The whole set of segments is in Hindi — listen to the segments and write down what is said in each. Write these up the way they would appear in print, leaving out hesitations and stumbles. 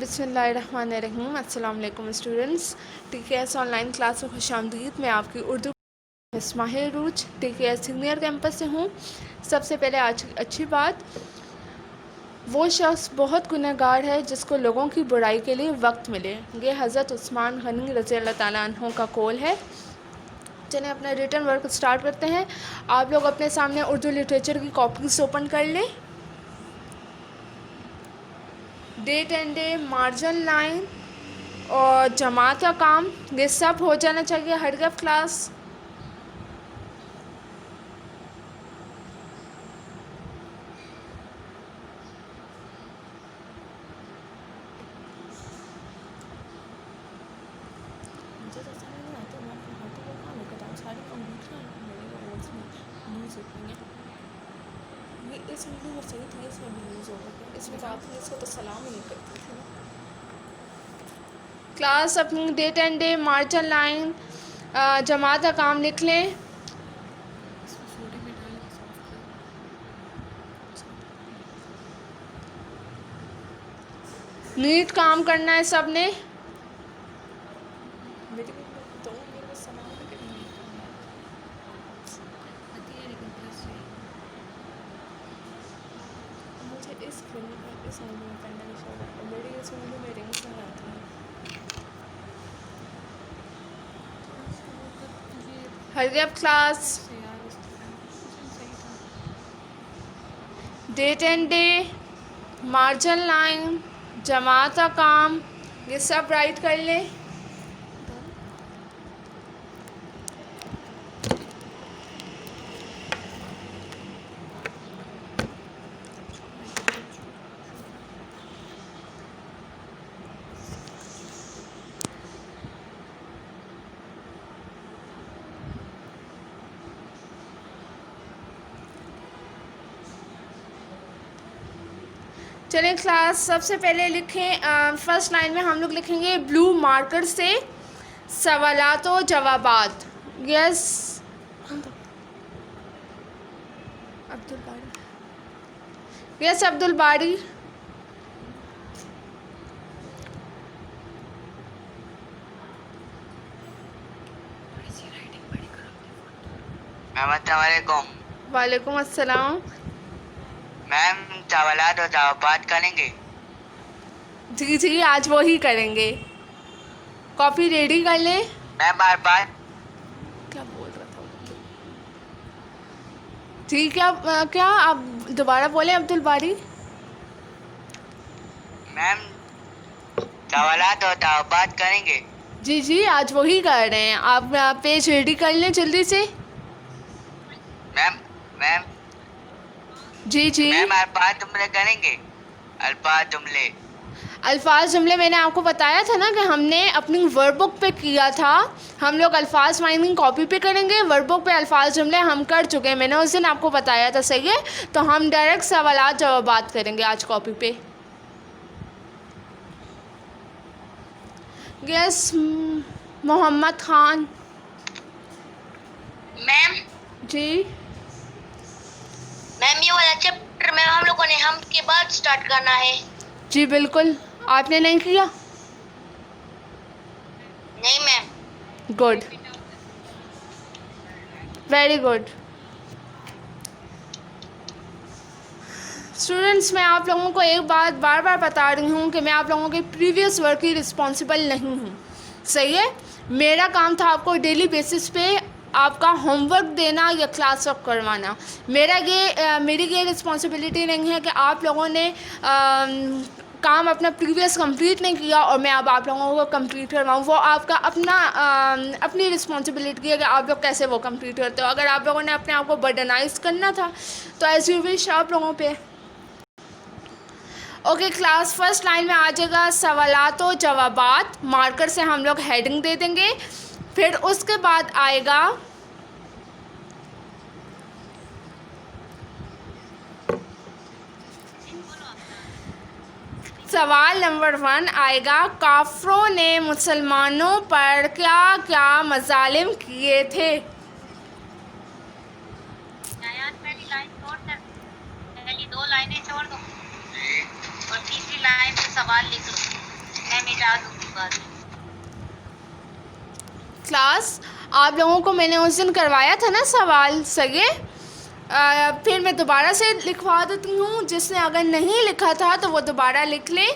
बिस्मिल्लाहिर्रहमानिर्रहीम। अस्सलाम वालेकुम स्टूडेंट्स। TKS ऑनलाइन क्लास में खुशामदीद। मैं आपकी उर्दू माहिर रूज TKS सीनियर कैंपस से हूँ। सबसे पहले आज की अच्छी बात, वो शख्स बहुत गुनहगार है जिसको लोगों की बुराई के लिए वक्त मिले। ये हज़रत उस्मान गनी रज़ी अल्लाह ताला अन्हु का कौल है। चलिए अपना रिटन वर्क स्टार्ट करते हैं। आप लोग अपने सामने उर्दू लिटरेचर की कॉपीज़ ओपन कर लें। Date and day, margin line और जमात का काम, ये सब हो जाना चाहिए। हर गप क्लास क्लास अपनी date and day, margin line, जमात का काम लिख लें। नीट काम करना है सब ने। Hurry up class, date and day, margin line, जमात का काम, ये सब राइट कर लें। चलिए क्लास, सबसे पहले लिखें। फर्स्ट लाइन में हम लोग लिखेंगे ब्लू मार्कर से सवालात व जवाबात। यस अब्दुल बारी, यस अब्दुल बारी। मैम अस्सलाम वालेकुम। वालेकुम अस्सलाम। मैम सवालात और जवाबात करेंगे? जी जी, आज वो ही करेंगे। कॉपी रेडी कर लें। मैम बार बार क्या बोल रहा था जी? क्या आप दोबारा बोले अब्दुल बारी? मैम सवालात और जवाबात करेंगे? जी जी, आज वही कर रहे हैं। आप पेज रेडी कर लें जल्दी से। मैम मैम जी जी। मैम अल्फाज जुमले करेंगे? अल्फाज जुमले। अल्फाज जुमले मैंने आपको बताया था ना कि हमने अपनी वर्कबुक पे किया था। हम लोग अल्फाज माइनिंग कॉपी पे करेंगे, वर्कबुक पे अल्फाज जुमले हम कर चुके हैं। मैंने उस दिन आपको बताया था, सही है। तो हम डायरेक्ट सवालात जवाबात करेंगे आज कॉपी पे। यस मोहम्मद खान। मैम जी मैम ये वाला चैप्टर मैम हम लोगों ने हम के बाद स्टार्ट करना है। जी बिल्कुल, आपने नहीं किया? नहीं ma'am. Good, very good. Students, मैं आप लोगों को एक बात बार बार बता रही हूँ कि मैं आप लोगों के प्रीवियस वर्क की रिस्पॉन्सिबल नहीं हूँ, सही है। मेरा काम था आपको डेली बेसिस पे आपका होमवर्क देना या क्लास वर्क करवाना। मेरी ये रिस्पॉन्सिबिलिटी नहीं है कि आप लोगों ने काम अपना प्रीवियस कंप्लीट नहीं किया और मैं अब आप लोगों को कंप्लीट करवाऊँ। वो आपका अपनी रिस्पॉन्सिबिलिटी है कि आप लोग कैसे वो कंप्लीट करते हो। अगर आप लोगों ने अपने आप को बर्डनाइज करना था तो एज यू विश आप लोगों पे। ओके क्लास, फर्स्ट लाइन में आ जाएगा सवालात व जवाबात। मार्कर से हम लोग हेडिंग दे देंगे। फिर उसके बाद आएगा सवाल नंबर 1 आएगा, काफरों ने मुसलमानों पर क्या क्या मजालिम किए थे। पहली लाइन छोड़ कर पहली 2 लाइनें छोड़ दो और तीसरी लाइन पे सवाल लिख लो। मैं मिटा दूंगी बाद में। क्लास, आप लोगों को मैंने उस दिन करवाया था ना सवाल, सही है? फिर मैं दोबारा से लिखवा देती हूँ, जिसने अगर नहीं लिखा था तो वो दोबारा लिख ले।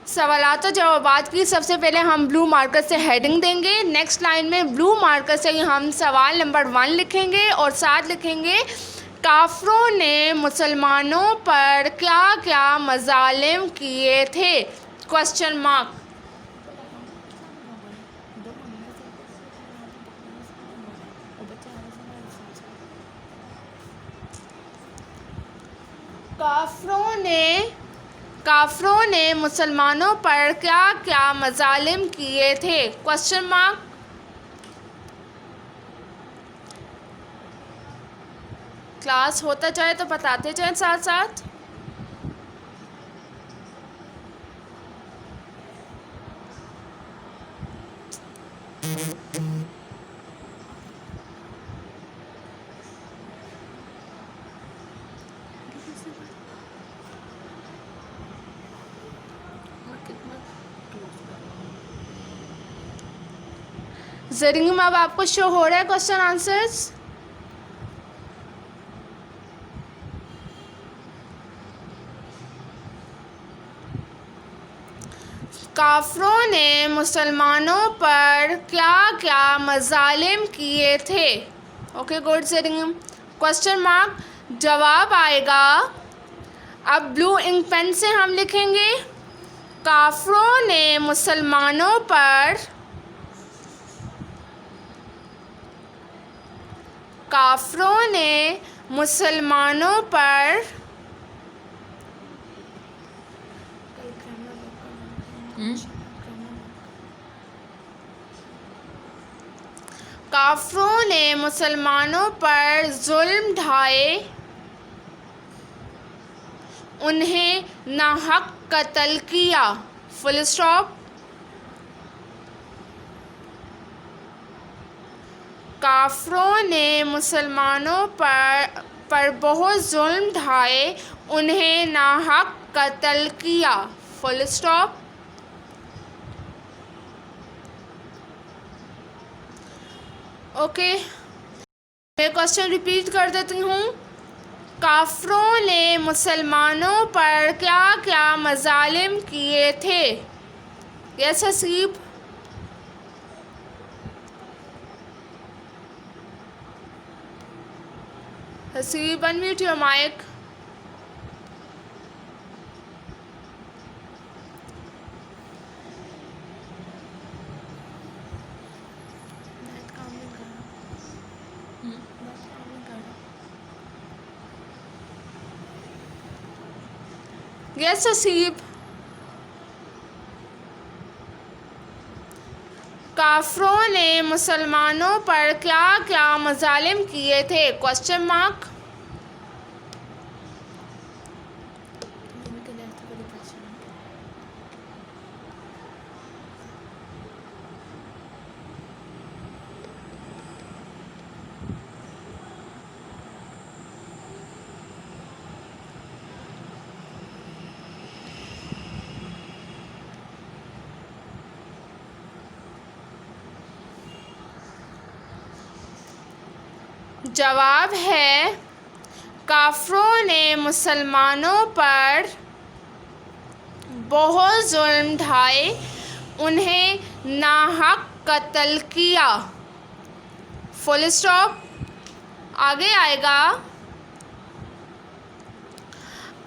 सवालात और जवाबात की सबसे पहले हम ब्लू मार्कर से हेडिंग देंगे। नेक्स्ट लाइन में ब्लू मार्कर से ही हम सवाल नंबर 1 लिखेंगे और साथ लिखेंगे काफरों ने मुसलमानों पर क्या क्या मजालिम किए थे, क्वेश्चन मार्क। काफरों ने मुसलमानों पर क्या क्या मजालिम किए थे, क्वेश्चन मार्क। क्लास होता जाए तो बताते जाएं साथ साथ। जरिए में अब आपको शो हो रहा है क्वेश्चन आंसर्स। काफरों ने मुसलमानों पर क्या क्या मजालिम किए थे। ओके गुड जरिए। क्वेश्चन मार्क जवाब आएगा। अब ब्लू इंक पेन से हम लिखेंगे काफरों ने मुसलमानों पर काफरों ने मुसलमानों पर जुल्म ढाए, उन्हें नाहक कत्ल किया, फुल स्टॉप। काफरों ने मुसलमानों पर बहुत जुल्म ढाए, उन्हें नाहक कत्ल किया, फुल स्टॉप। ओके, मैं क्वेश्चन रिपीट कर देती हूँ। काफरों ने मुसलमानों पर क्या क्या मजालिम किए थे। Yes Haseeb. Haseeb unmute your mic. Yes Haseeb. काफरों ने मुसलमानों पर क्या क्या मजालिम किए थे, क्वेश्चन मार्क। जवाब है काफरों ने मुसलमानों पर बहुत जुल्म ढाए, उन्हें नाहक कत्ल किया, फुल स्टॉप। आगे आएगा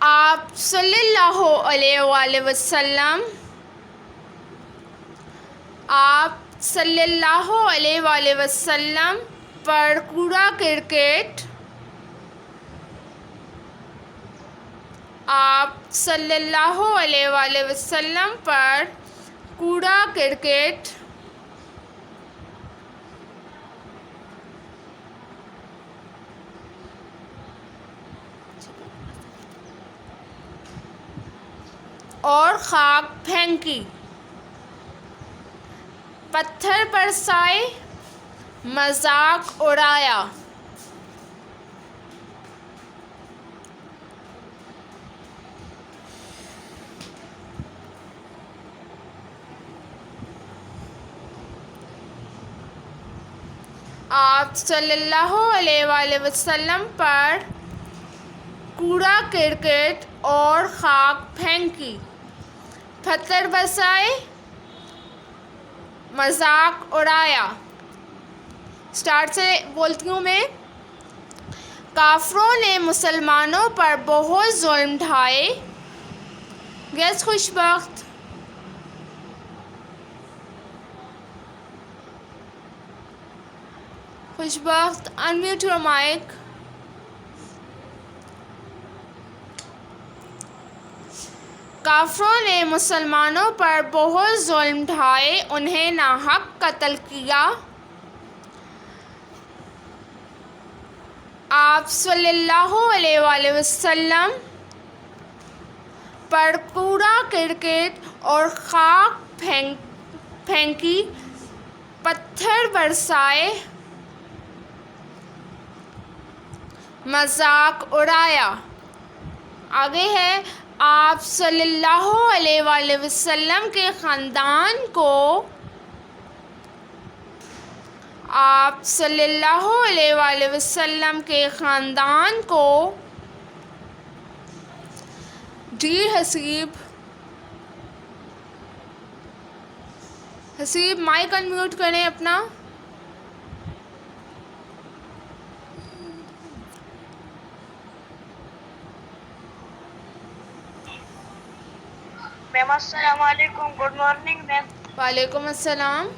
आप सल्लल्लाहु अलैहि वसल्लम, आप सल्लल्लाहु अलैहि वसल्लम पर कूड़ा क्रिकेट, आप सल्लल्लाहु अलैहि वसल्लम पर कूड़ा क्रिकेट और खाक फेंकी, पत्थर बरसाए, मजाक उड़ाया। आप सल्लल्लाहु अलैहि वसल्लम पर कूड़ा करकट और खाक फेंकी, पत्थर बरसाए, मजाक उड़ाया। स्टार्ट से बोलती हूँ मैं। काफरों ने मुसलमानों पर बहुत जुल्म ढाए। Yes Khushbakht. Khushbakht, unmute your mic. काफरों ने मुसलमानों पर बहुत जुल्म ढाए, उन्हें नाहक कत्ल किया। आप सल्लल्लाहु अलैहि वसल्लम पर कूड़ा करकट और खाक फेंकी, पत्थर बरसाए, मजाक उड़ाया। आगे है, आप सल्लल्लाहु अलैहि वसल्लम के ख़ानदान को आप सल्लल्लाहु अलैहि वसल्लम के ख़ानदान को जी हसीब माइक अनम्यूट करें अपना। मैम अस्सलाम वालेकुम, गुड मॉर्निंग मैम। वालेकुम अस्सलाम।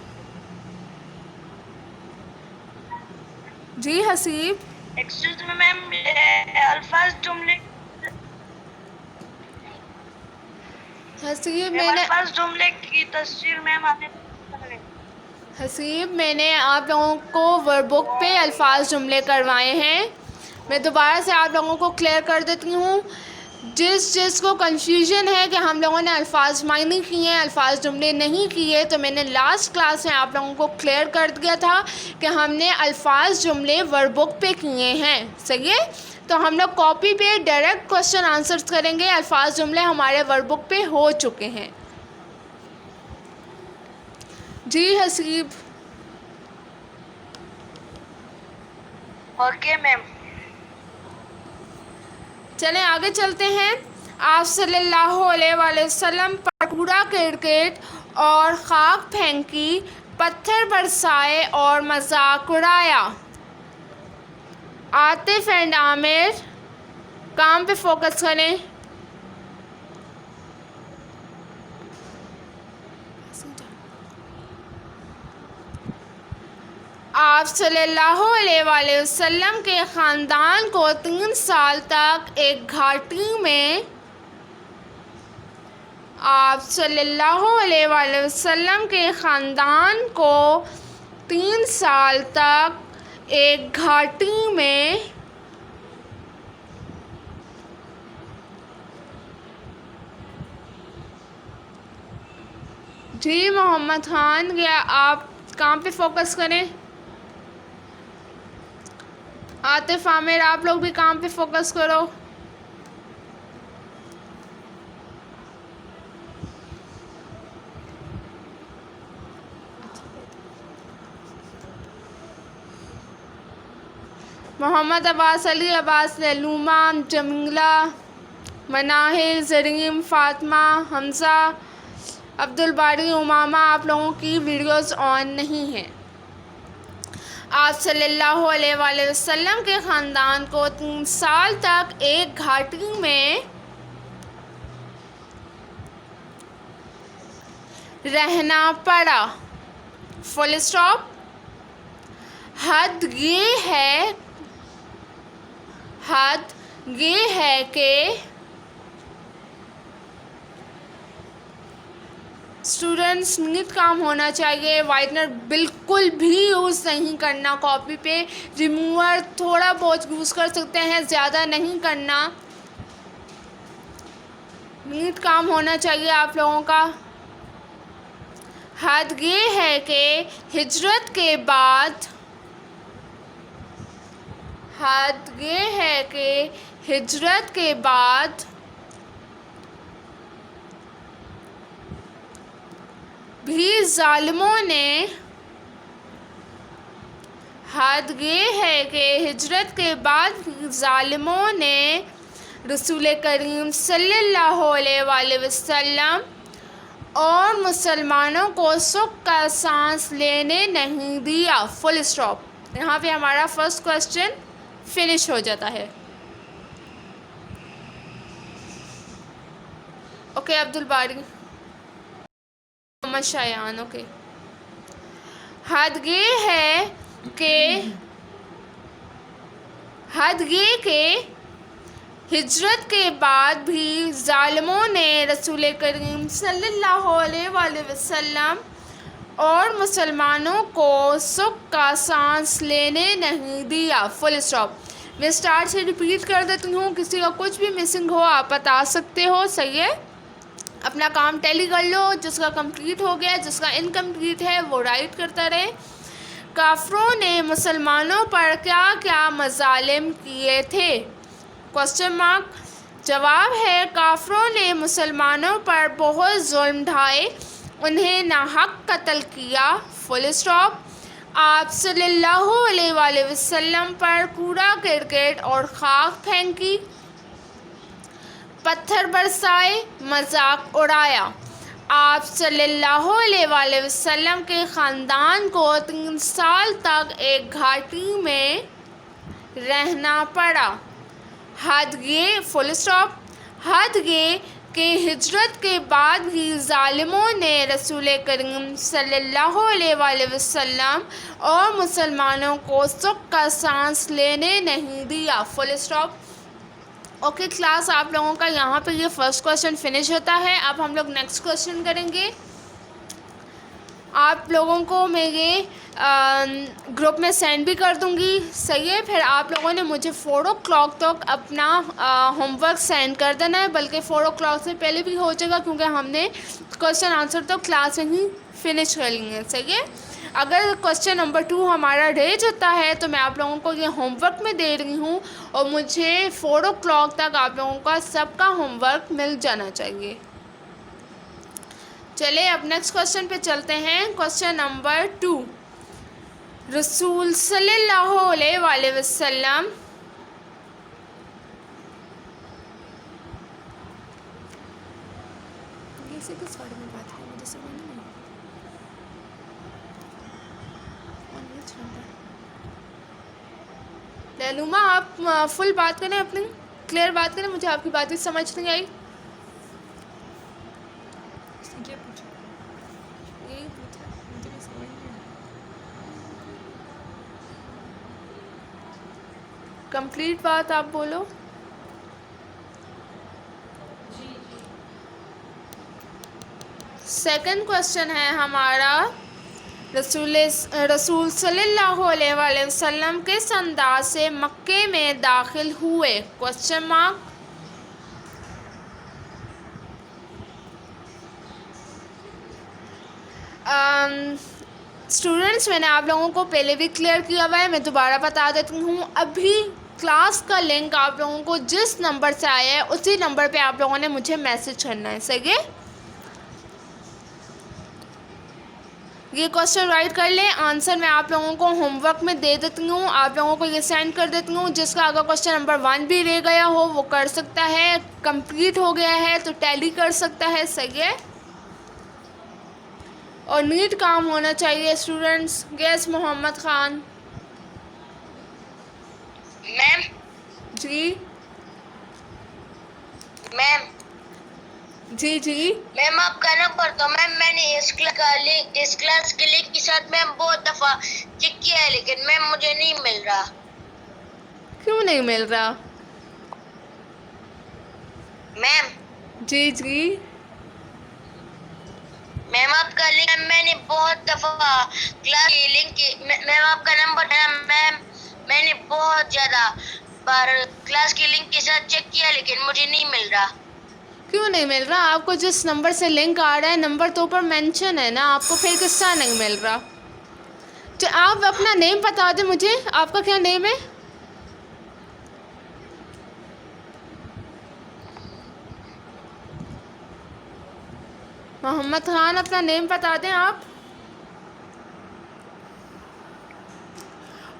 जी हसीब। एक्सक्यूज मी मैम, अल्फाज जुमले की तस्वीर मैम आपने। हसीब, मैंने आप लोगों को वर्कबुक पे अल्फाज जुमले करवाए हैं। मैं दोबारा से आप लोगों को क्लियर कर देती हूँ। जिस को कन्फ्यूजन है कि हम लोगों ने अल्फाज मायने किए हैं, अल्फाज जुमले नहीं किए, तो मैंने लास्ट क्लास में आप लोगों को क्लियर कर दिया था कि हमने अल्फाज जुमले वर्कबुक पे किए हैं। सही है? तो हम लोग कॉपी पे डायरेक्ट क्वेश्चन आंसर्स करेंगे। अल्फाज जुमले हमारे वर्कबुक पे हो चुके हैं। जी हसीब। Okay ma'am. चलें आगे चलते हैं। आप सल्लल्लाहु अलैहि वसल्लम पर कूड़ा करकट और खाक फेंकी, पत्थर बरसाए और मजाक उड़ाया। आतिफ एंड आमिर, काम पे फोकस करें। आप सल्लल्लाहु अलैहि वसल्लम के ख़ानदान को 3 साल तक एक घाटी में आप सल्लल्लाहु अलैहि वसल्लम के ख़ानदान को 3 साल तक एक घाटी में जी मोहम्मद खान, या आप काम पे फोकस करें। आतिफ आमिर, आप लोग भी काम पे फोकस करो। मोहम्मद अब्बास, अली अब्बास, ललूमा, जमीला, मनाहिल, जरीम, फ़ातिमा, हमज़ा, अब्दुल बारी, उमामा, आप लोगों की वीडियोस ऑन नहीं हैं। आप सल्लल्लाहु अलैहि वसल्लम के ख़ानदान को 3 साल तक एक घाटी में रहना पड़ा। Full stop. हद ये है कि स्टूडेंट्स नीट काम होना चाहिए। वाइटनर बिल्कुल भी यूज़ नहीं करना। कॉपी पे रिमूवर थोड़ा बहुत यूज़ कर सकते हैं, ज़्यादा नहीं करना। नीट काम होना चाहिए आप लोगों का। हद ये है कि हिजरत के बाद भी जालिमों ने हद ये है कि हिजरत के बाद ज़ालिमों ने रसूल करीम सल्लल्लाहु अलैहि वसल्लम और मुसलमानों को सुख का सांस लेने नहीं दिया। Full stop. यहाँ पे हमारा फर्स्ट क्वेश्चन फिनिश हो जाता है। ओके अब्दुल बारी, मोहम्मद शायान। ओके, हद ये के हिजरत के बाद भी ज़ालिमों ने रसूल करीम सल्लल्लाहु अलैहि वसल्लम और मुसलमानों को सुख का सांस लेने नहीं दिया। Full stop. मैं स्टार्ट से रिपीट कर देती हूँ, किसी का कुछ भी मिसिंग हो आप बता सकते हो। सही है, अपना काम टैली कर लो। जिसका कंप्लीट हो गया, जिसका इनकम्प्लीट है वो राइट करता रहे। काफरों ने मुसलमानों पर क्या क्या मज़ालिम किए थे? Question mark. जवाब है, काफरों ने मुसलमानों पर बहुत जुल्म ढाए, उन्हें नाहक कत्ल किया। Full stop. आप सल्लल्लाहु अलैहि वसल्लम पर कूड़ा करकट और खाक फेंकी, पत्थर बरसाए, मजाक उड़ाया। आप सल्लल्लाहु अलैहि वसल्लम के ख़ानदान को 3 साल तक एक घाटी में रहना पड़ा। हद ये फुल स्टॉप। हद ये कि हिजरत के बाद भी ज़ालिमों ने रसूल करीम सल्लल्लाहु अलैहि वसल्लम और मुसलमानों को सुख का सांस लेने नहीं दिया। Full stop. ओके क्लास, आप लोगों का यहाँ पे ये फर्स्ट क्वेश्चन फिनिश होता है। अब हम लोग नेक्स्ट क्वेश्चन करेंगे। आप लोगों को मैं ये ग्रुप में सेंड भी कर दूँगी। सही है, फिर आप लोगों ने मुझे 4 o'clock तक अपना होमवर्क सेंड कर देना है, बल्कि 4 o'clock से पहले भी हो जाएगा, क्योंकि हमने क्वेश्चन आंसर तो क्लास में ही फिनिश कर लेंगे। सही है, अगर क्वेश्चन नंबर 2 हमारा रह जाता है तो मैं आप लोगों को ये होमवर्क में दे रही हूँ, और मुझे 4 o'clock तक आप लोगों का सबका होमवर्क मिल जाना चाहिए। चलिए अब नेक्स्ट क्वेश्चन पे चलते हैं। क्वेश्चन नंबर 2, रसूल सल्लल्लाहु अलैहि वसल्लम किस बारे में बात है मुझे समझ नहीं आई। लैलूमा आप फुल बात करें, अपनी क्लियर बात करें, मुझे आपकी बात भी समझ नहीं आई। कंप्लीट बात आप बोलो। सेकंड क्वेश्चन है हमारा, रसूल सल्लल्लाहु अलैहि वसल्लम किस अंदाज से मक्के में दाखिल हुए? Question mark. स्टूडेंट्स, मैंने आप लोगों को पहले भी क्लियर किया हुआ है, मैं दोबारा बता देती हूँ। अभी क्लास का लिंक आप लोगों को जिस नंबर से आया है उसी नंबर पे आप लोगों ने मुझे मैसेज करना है। सही है, ये क्वेश्चन राइट कर लें। आंसर मैं आप लोगों को होमवर्क में दे देती हूँ, आप लोगों को ये सेंड कर देती हूँ। जिसका अगर क्वेश्चन नंबर 1 भी रह गया हो वो कर सकता है, कंप्लीट हो गया है तो टैली कर सकता है। सही है, और नीट काम होना चाहिए students. Yes Mohammad Khan. Ma'am जी मैम जी जी मैम आपका नंबर तो मैम मैंने इस क्लास के लिंक के साथ मैम बहुत दफ़ा चेक किया है, लेकिन मैम मुझे नहीं मिल रहा। क्यों नहीं मिल रहा? मैम जी जी मैम आपका लिंक मैंने बहुत दफ़ा क्लास के लिंक मैम आपका नंबर है मैम, मैंने बहुत ज़्यादा बार क्लास के लिंक के साथ चेक किया, लेकिन मुझे नहीं मिल रहा। क्यों नहीं मिल रहा? आपको जिस नंबर से लिंक आ रहा है नंबर तो ऊपर मेंशन है ना, आपको फिर किसका नहीं मिल रहा? तो आप अपना नेम बता दें मुझे, आपका क्या नेम है? मोहम्मद खान, अपना नेम बता दें आप।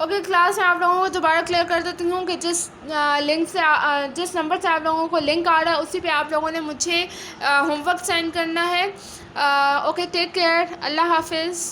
ओके क्लास में आप लोगों को दोबारा क्लियर कर देती हूँ कि जिस लिंक से जिस नंबर से आप लोगों को लिंक आ रहा है उसी पे आप लोगों ने मुझे होमवर्क सेंड करना है। ओके टेक केयर, अल्लाह हाफिज़।